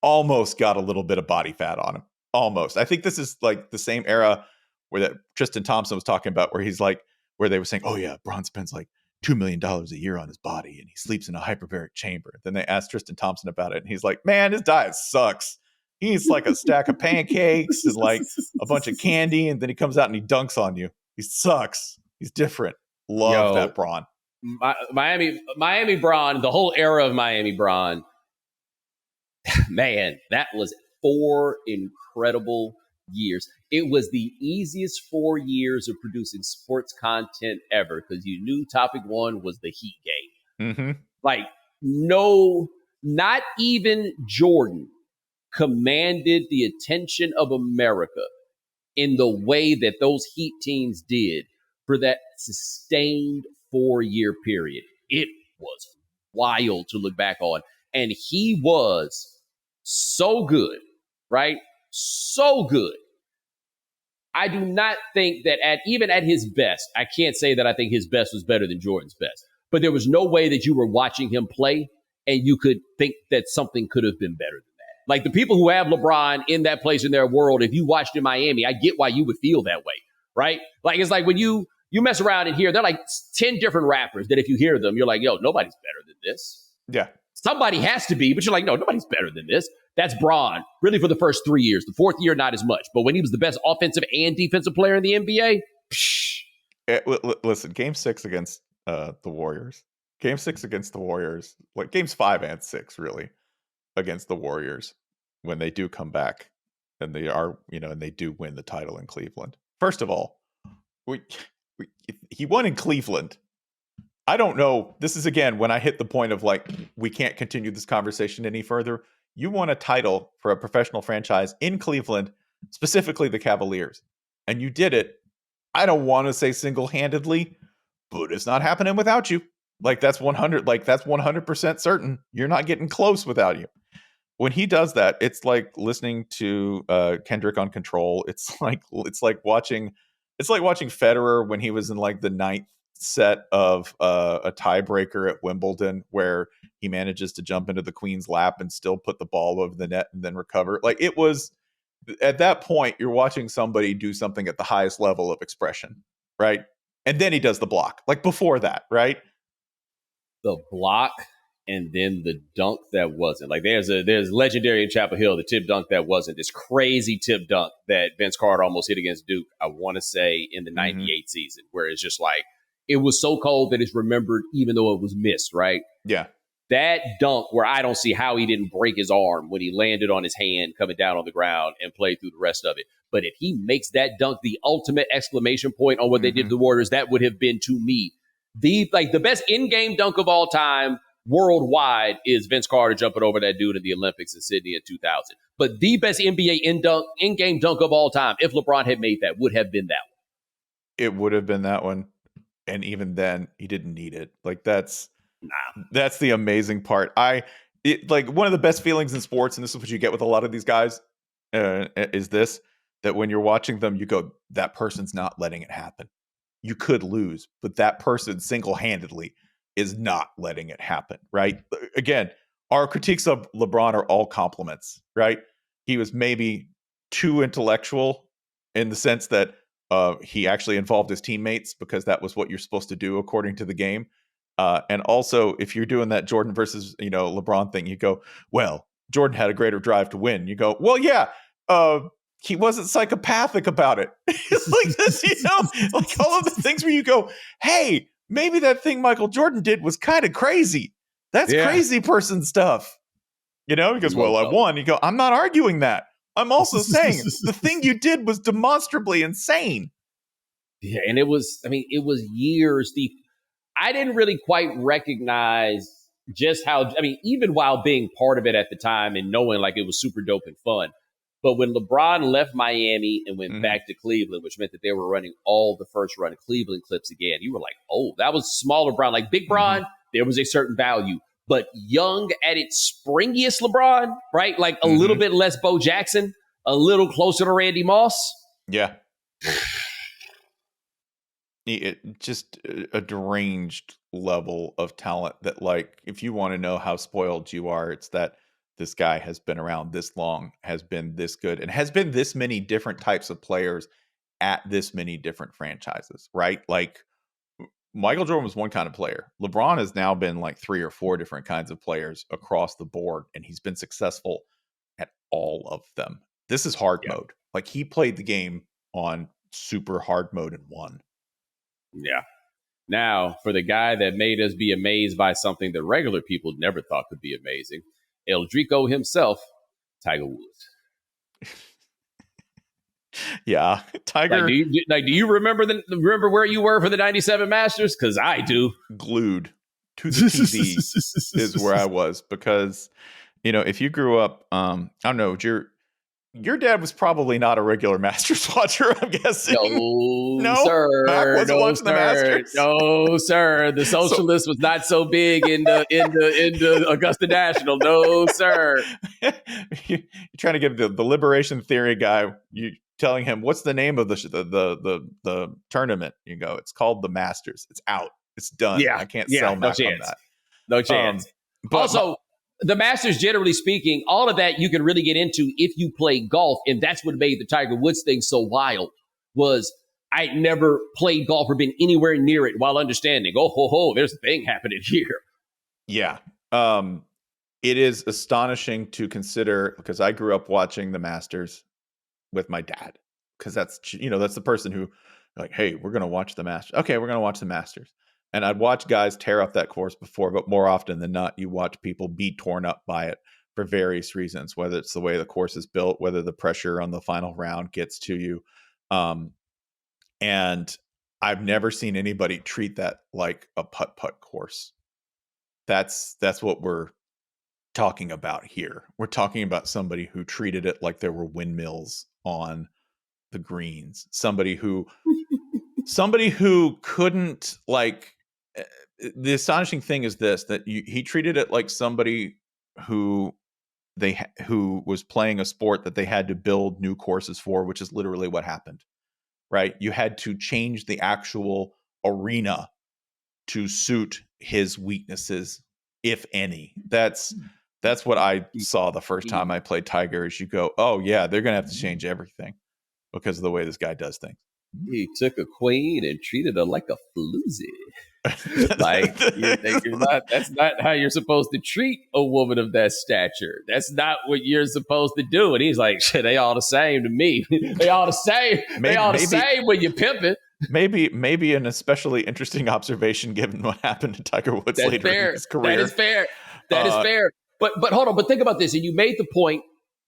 almost got a little bit of body fat on him. Almost. I think this is like the same era where that Tristan Thompson was talking about, where he's like, where they were saying, oh yeah, Bron spends like $2 million a year on his body and he sleeps in a hyperbaric chamber. Then they asked Tristan Thompson about it and he's like, man, his diet sucks. He eats like a stack of pancakes and like a bunch of candy, and then he comes out and he dunks on you. He sucks. He's different. Love that Bron. Miami Bron, the whole era of Miami Bron, man, that was 4 incredible years. It was the easiest 4 years of producing sports content ever because you knew topic 1 was the Heat game. Mm-hmm. Like, no, not even Jordan commanded the attention of America in the way that those Heat teams did for that sustained 4-year period. It was wild to look back on. And he was so good, right? So good. I do not think that even at his best, I can't say that I think his best was better than Jordan's best, but there was no way that you were watching him play and you could think that something could have been better than that. Like the people who have LeBron in that place in their world, if you watched in Miami, I get why you would feel that way, right? Like it's like when you mess around and hear, they're like 10 different rappers that if you hear them, you're like, yo, nobody's better than this. Yeah. Somebody has to be, but you're like, no, nobody's better than this. That's Bron, really for the first 3 years. The 4th year, not as much. But when he was the best offensive and defensive player in the NBA, listen, Game 6 against the Warriors. Game 6 against the Warriors, like Games 5 and 6, really, against the Warriors, when they do come back and they are, and they do win the title in Cleveland. First of all, he won in Cleveland. I don't know. This is, again, when I hit the point of like, we can't continue this conversation any further. You won a title for a professional franchise in Cleveland, specifically the Cavaliers. And you did it, I don't want to say single-handedly, but it's not happening without you. Like that's 100% certain. You're not getting close without you. When he does that, it's like listening to Kendrick on Control. It's like watching Federer when he was in like the 9th set of a tiebreaker at Wimbledon, where he manages to jump into the queen's lap and still put the ball over the net and then recover. Like it was at that point, you're watching somebody do something at the highest level of expression, right? And then he does the block. Like before that, right? The block and then the dunk that wasn't. Like there's legendary in Chapel Hill, the tip dunk that wasn't. This crazy tip dunk that Vince Carter almost hit against Duke, I want to say in the 98 season, where it's just like, it was so cold that it's remembered even though it was missed, right? Yeah. That dunk where I don't see how he didn't break his arm when he landed on his hand coming down on the ground and played through the rest of it. But if he makes that dunk the ultimate exclamation point on what they did to the Warriors, that would have been, to me, the best in-game dunk of all time worldwide is Vince Carter jumping over that dude in the Olympics in Sydney in 2000. But the best NBA in-game dunk of all time, if LeBron had made that, would have been that one. It would have been that one. And even then, he didn't need it. Like that's the amazing part. Like one of the best feelings in sports, and this is what you get with a lot of these guys, is this, that when you're watching them, you go, that person's not letting it happen. You could lose, but that person single-handedly is not letting it happen, right? Again, our critiques of LeBron are all compliments, right? He was maybe too intellectual in the sense that he actually involved his teammates because that was what you're supposed to do according to the game. And also, if you're doing that Jordan versus LeBron thing, you go, well, Jordan had a greater drive to win. You go, well, yeah, he wasn't psychopathic about it. It's like this, like all of the things where you go, hey, maybe that thing Michael Jordan did was kind of crazy. That's crazy person stuff. He goes, well, I won. You go, I'm not arguing that. I'm also saying the thing you did was demonstrably insane. Yeah, and it was years deep. I didn't really quite recognize just how, even while being part of it at the time and knowing like it was super dope and fun, But when LeBron left Miami and went Mhm. back to Cleveland, which meant that they were running all the first run Cleveland clips again, you were like, oh, that was smaller Bron. Like Big Bron, there was a certain value. But young at its springiest LeBron, right? Like a little bit less Bo Jackson, a little closer to Randy Moss. Yeah. Just a deranged level of talent that, like, if you want to know how spoiled you are, it's that this guy has been around this long, has been this good, and has been this many different types of players at this many different franchises, right? Like, Michael Jordan was one kind of player. LeBron has now been like 3 or 4 different kinds of players across the board, and he's been successful at all of them. This is hard mode. Like, he played the game on super hard mode and won. Yeah. Now, for the guy that made us be amazed by something that regular people never thought could be amazing, El Drico himself, Tiger Woods. Yeah, Tiger. Do you remember where you were for the '97 Masters? Because I do. Glued to the TV is where I was, because if you grew up, I don't know, your dad was probably not a regular Masters watcher, I'm guessing. No, sir. Mac wasn't watching the Masters. No, sir. The socialist was not so big in the Augusta National. No, sir. You're trying to give the liberation theory guy, you telling him what's the name of the tournament. You go, it's called the Masters. It's out. It's done. Yeah, I can't sell Mac on that. No chance. But also, the Masters, generally speaking, all of that you can really get into if you play golf, and that's what made the Tiger Woods thing so wild. Was I never played golf or been anywhere near it while understanding, there's a thing happening here. Yeah. It is astonishing to consider, because I grew up watching the Masters with my dad, because that's the person who, like, hey, we're going to watch the Masters. Okay, we're going to watch the Masters. And I'd watch guys tear up that course before, but more often than not, you watch people be torn up by it for various reasons, whether it's the way the course is built, whether the pressure on the final round gets to you. And I've never seen anybody treat that like a putt-putt course. That's what we're talking about here. We're talking about somebody who treated it like there were windmills on the greens. Somebody who couldn't, like, the astonishing thing is this, that he treated it like somebody who was playing a sport that they had to build new courses for, which is literally what happened, right? You had to change the actual arena to suit his weaknesses, if any. That's what I saw the first time I played Tiger, is you go, oh yeah, they're going to have to change everything because of the way this guy does things. He took a queen and treated her like a floozy. Like, that's not how you're supposed to treat a woman of that stature. That's not what you're supposed to do. And he's like, shit, they all the same to me. They all the same. The same when you're pimping. Maybe an especially interesting observation given what happened to Tiger Woods later in his career. That is fair. That is fair. But hold on. But think about this. And you made the point.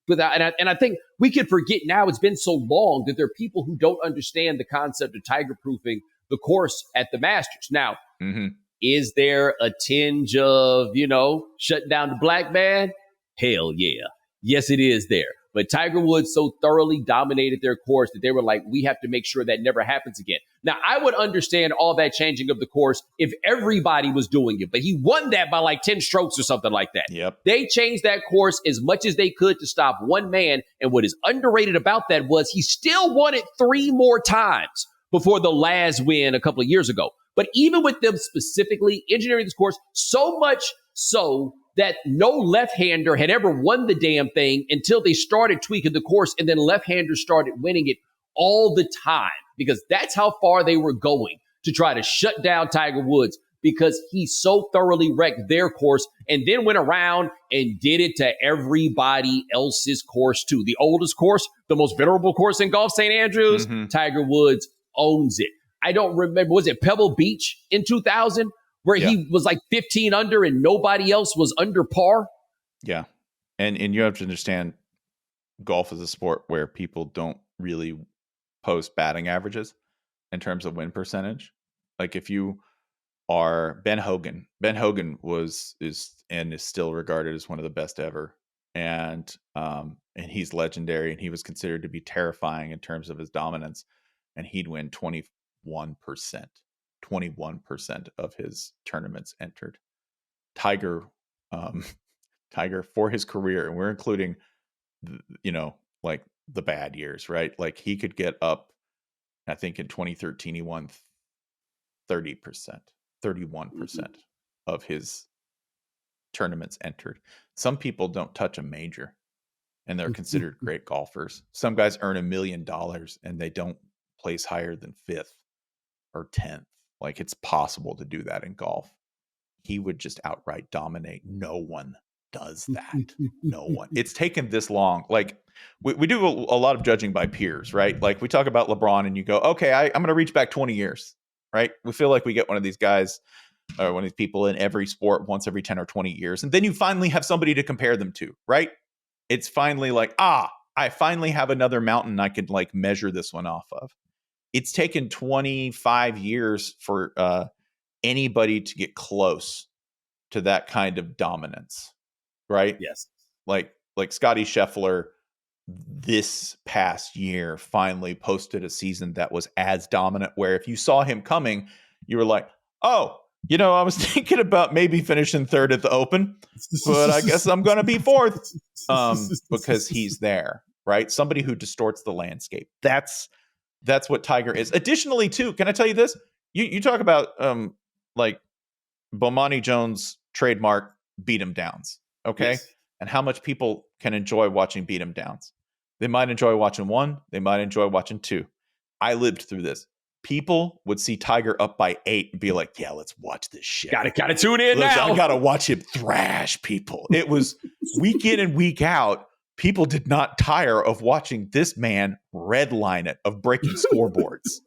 And I think we can forget now, it's been so long, that there are people who don't understand the concept of tiger proofing the course at the Masters. Now, is there a tinge of, shutting down the black man? Hell yeah. Yes, it is there. But Tiger Woods so thoroughly dominated their course that they were like, we have to make sure that never happens again. Now, I would understand all that changing of the course if everybody was doing it, but he won that by like 10 strokes or something like that. Yep. They changed that course as much as they could to stop one man. And what is underrated about that was he still won it 3 more times before the last win a couple of years ago. But even with them specifically engineering this course, so much so that no left-hander had ever won the damn thing until they started tweaking the course, and then left-handers started winning it all the time, because that's how far they were going to try to shut down Tiger Woods, because he so thoroughly wrecked their course and then went around and did it to everybody else's course too. The oldest course, the most venerable course in golf, St. Andrews, Tiger Woods owns it. I don't remember, was it Pebble Beach in 2000? Where he was like 15 under and nobody else was under par. Yeah. And you have to understand, golf is a sport where people don't really post batting averages in terms of win percentage. Like, if you are Ben Hogan is still regarded as one of the best ever. And and he's legendary, and he was considered to be terrifying in terms of his dominance, and he'd win 21% of his tournaments entered. Tiger for his career, and we're including like the bad years, right? Like he could get up, I think in 2013 he won 30%, 31% of his tournaments entered. Some people don't touch a major and they're considered great golfers. Some guys earn $1 million and they don't place higher than 5th or 10th. Like it's possible to do that in golf. He would just outright dominate. No one does that. No one. It's taken this long. Like we do a lot of judging by peers, right? Like we talk about LeBron and you go, okay, I'm going to reach back 20 years, right? We feel like we get one of these guys or one of these people in every sport once every 10 or 20 years. And then you finally have somebody to compare them to, right? It's finally like, I finally have another mountain I could like measure this one off of. It's taken 25 years for anybody to get close to that kind of dominance, right? Yes. Like Scottie Scheffler this past year finally posted a season that was as dominant, where if you saw him coming, you were like, oh, I was thinking about maybe finishing 3rd at the Open, but I guess I'm going to be 4th because he's there, right? Somebody who distorts the landscape. That's what Tiger is. Additionally, too, can I tell you this? You talk about like Bomani Jones trademark beat 'em downs, okay? Yes. And how much people can enjoy watching beat 'em downs. They might enjoy watching 1. They might enjoy watching 2. I lived through this. People would see Tiger up by 8 and be like, yeah, let's watch this shit. Gotta tune in now. I gotta watch him thrash people. It was week in and week out. People did not tire of watching this man redline it, of breaking scoreboards.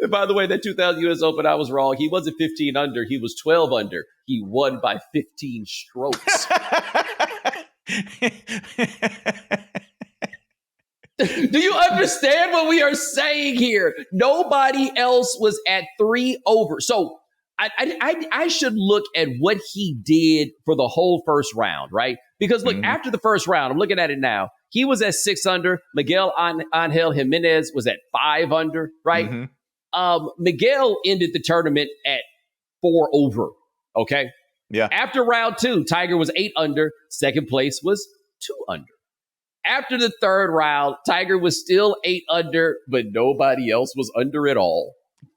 And by the way, that 2000 U.S. Open, I was wrong. He wasn't 15 under. He was 12 under. He won by 15 strokes. Do you understand what we are saying here? Nobody else was at 3 over. So I should look at what he did for the whole first round, right? Because look, after the first round, I'm looking at it now. He was at 6 under. Miguel Angel Jimenez was at 5 under, right? Mm-hmm. Miguel ended the tournament at 4 over. Okay. Yeah. After round 2, Tiger was 8 under. Second place was 2 under. After the third round, Tiger was still 8 under, but nobody else was under at all.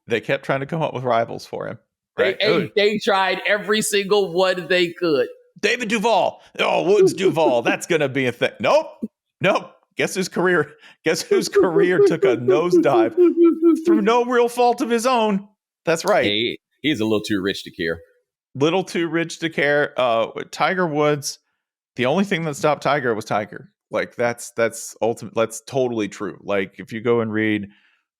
They kept trying to come up with rivals for him. Right? They tried every single one they could. David Duval. Oh, Woods Duval. That's going to be a thing. Nope. Guess whose career took a nosedive through no real fault of his own. That's right. Hey, he's a little too rich to care. Little too rich to care. Tiger Woods, the only thing that stopped Tiger was Tiger. Like that's ultimate. That's totally true. Like if you go and read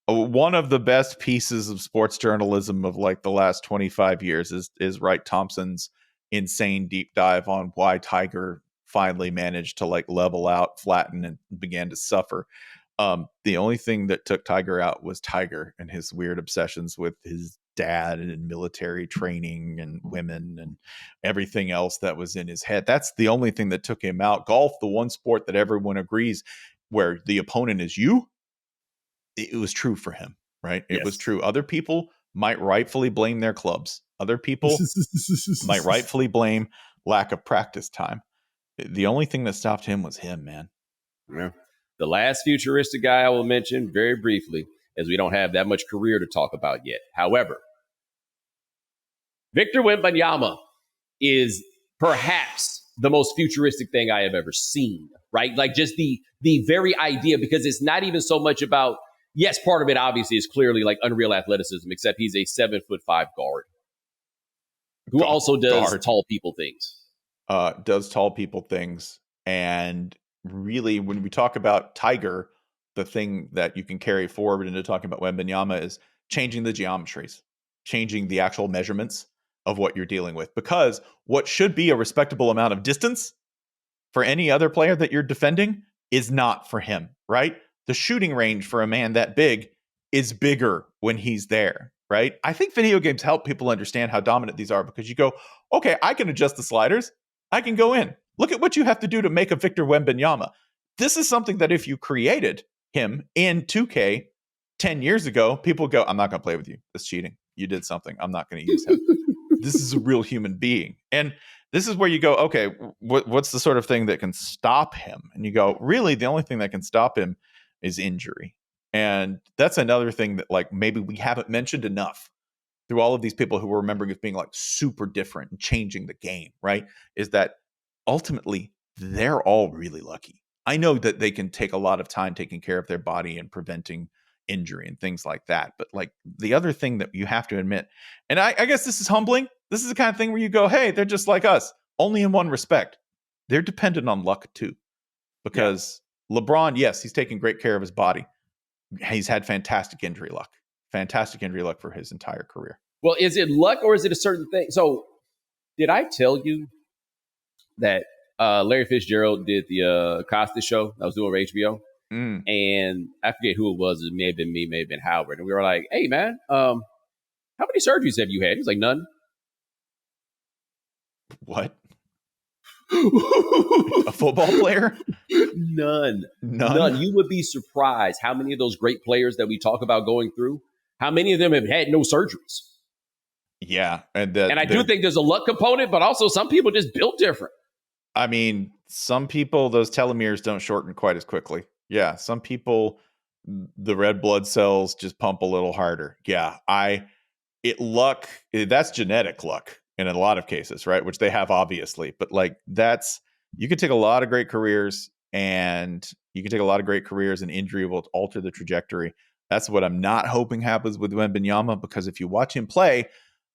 one of the best pieces of sports journalism of like the last 25 years is Wright Thompson's insane deep dive on why Tiger finally managed to like level out, flatten, and began to suffer. The only thing that took Tiger out was Tiger and his weird obsessions with his dad and military training and women and everything else that was in his head. That's the only thing that took him out. Golf, the one sport that everyone agrees where the opponent is you, it was true for him, right? It was true. Other people might rightfully blame their clubs. Other people might rightfully blame lack of practice time. The only thing that stopped him was him, man. Yeah. The last futuristic guy I will mention very briefly, as we don't have that much career to talk about yet. However, Victor Wembanyama is perhaps the most futuristic thing I have ever seen, right? Like just the very idea, because it's not even so much about, yes, part of it obviously is clearly like unreal athleticism, except he's a 7'5" guard who also does tall people things. Does tall people things. And really, when we talk about Tiger, the thing that you can carry forward into talking about Wembanyama is changing the geometries, changing the actual measurements of what you're dealing with. Because what should be a respectable amount of distance for any other player that you're defending is not for him, right? The shooting range for a man that big is bigger when he's there, right? I think video games help people understand how dominant these are because you go, okay, I can adjust the sliders. I can go in. Look at what you have to do to make a Victor Wembanyama. This is something that if you created him in 2K 10 years ago, people go, I'm not going to play with you. That's cheating. You did something. I'm not going to use him. This is a real human being. And this is where you go, okay, what's the sort of thing that can stop him? And you go, really, the only thing that can stop him is injury. And that's another thing that like maybe we haven't mentioned enough through all of these people who we're remembering as being like super different and changing the game, right? Is that ultimately they're all really lucky. I know that they can take a lot of time taking care of their body and preventing injury and things like that. But like the other thing that you have to admit, and I guess this is humbling. This is the kind of thing where you go, hey, they're just like us, only in one respect. They're dependent on luck too. Because LeBron, yes, he's taking great care of his body. He's had fantastic injury luck for his entire career. Well, is it luck or is it a certain thing? So did I tell you that Larry Fitzgerald did the Costas show I was doing for HBO? And I forget who it was. It may have been me, may have been Howard. And we were like, hey, man, how many surgeries have you had? He was like, none. What? A football player? None. You would be surprised how many of those great players that we talk about going through, how many of them have had no surgeries. Yeah. And I do think there's a luck component, but also some people just built different. I mean, some people, those telomeres don't shorten quite as quickly. Yeah. Some people, the red blood cells just pump a little harder. Yeah. Luck, that's genetic luck in a lot of cases, right? Which they have obviously, but like you can take a lot of great careers and injury will alter the trajectory. That's what I'm not hoping happens with Wembanyama, because if you watch him play,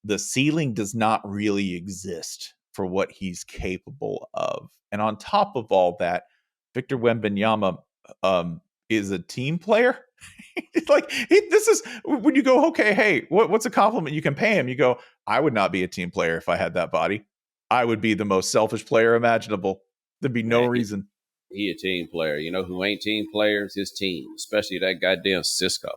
the ceiling does not really exist for what he's capable of. And on top of all that, Victor Wembanyama is a team player. This is when you go, okay, hey, what's a compliment you can pay him? You go, I would not be a team player if I had that body. I would be the most selfish player imaginable. There'd be no reason. He a team player. You know who ain't team players? His team, especially that goddamn Cisco.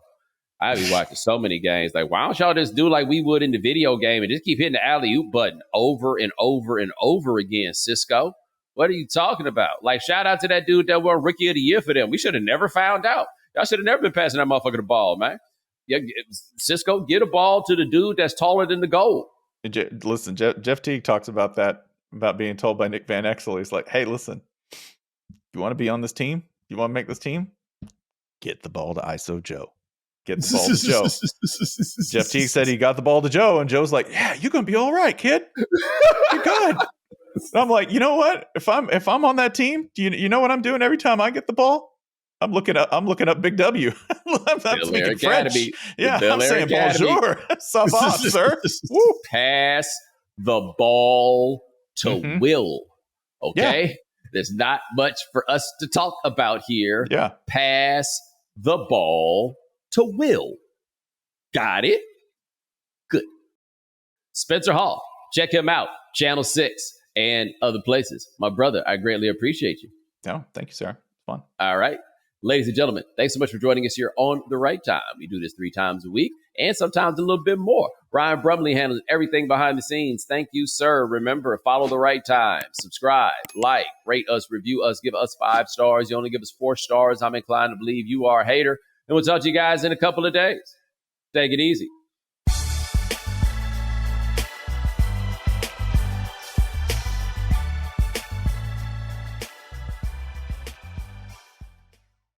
I be watching so many games. Like, why don't y'all just do like we would in the video game and just keep hitting the alley-oop button over and over and over again, Cisco? What are you talking about? Like, shout out to that dude that won Rookie of the Year for them. We should have never found out. Y'all should have never been passing that motherfucker the ball, man. Yeah, Cisco, get a ball to the dude that's taller than the goal. Listen, Jeff Teague talks about that, about being told by Nick Van Exel. He's like, hey, listen, you want to be on this team? You want to make this team? Get the ball to ISO Joe. Get the ball to Joe. Jeff Teague said he got the ball to Joe, and Joe's like, yeah, you're going to be all right, kid. You're good. And I'm like, you know what? If I'm on that team, do you know what I'm doing every time I get the ball? I'm looking up Big W. I'm speaking French. Yeah, I'm saying bonjour. Ça va, sir? Woo. Pass the ball to Will. Okay? Yeah. There's not much for us to talk about here. Yeah. Pass the ball to Will. Got it? Good. Spencer Hall. Check him out. Channel 6 and other places. My brother, I greatly appreciate you. No, thank you, sir. Fun. All right. Ladies and gentlemen, thanks so much for joining us here on The Right Time. We do this 3 times a week and sometimes a little bit more. Brian Brumley handles everything behind the scenes. Thank you, sir. Remember, follow The Right Time. Subscribe, like, rate us, review us, give us 5 stars. You only give us 4 stars. I'm inclined to believe you are a hater. And we'll talk to you guys in a couple of days. Take it easy.